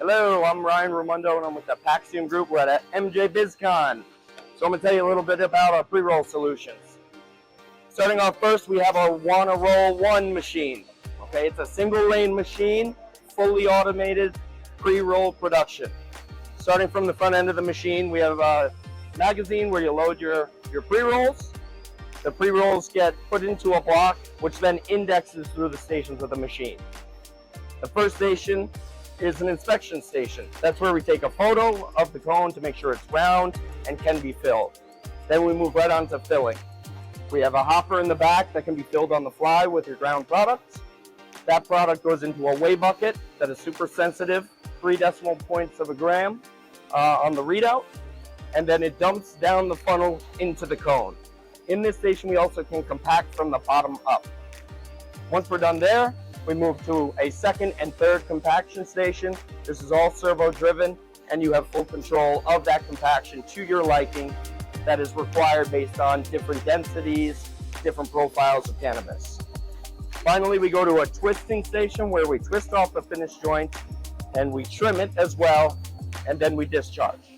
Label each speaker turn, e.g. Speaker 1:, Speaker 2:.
Speaker 1: Hello, I'm Ryan Raimondo and I'm with the Paxium Group. We're at MJBizCon. So I'm going to tell you a little bit about our pre-roll solutions. Starting off first, we have our JuanaRoll-1 machine. Okay, it's a single lane machine, fully automated pre-roll production. Starting from the front end of the machine, we have a magazine where you load your pre-rolls. The pre-rolls get put into a block, which then indexes through the stations of the machine. The first station is an inspection station. That's where we take a photo of the cone to make sure it's round and can be filled. Then we move right on to filling. We have a hopper in the back that can be filled on the fly with your ground products. That product goes into a weigh bucket that is super sensitive, 3 decimal points of a gram on the readout, and then it dumps down the funnel into the cone. In this station, we also can compact from the bottom up. Once we're done there, we move to a second and third compaction station. This is all servo driven, and you have full control of that compaction to your liking that is required based on different densities, different profiles of cannabis. Finally, we go to a twisting station where we twist off the finished joint and we trim it as well, and then we discharge.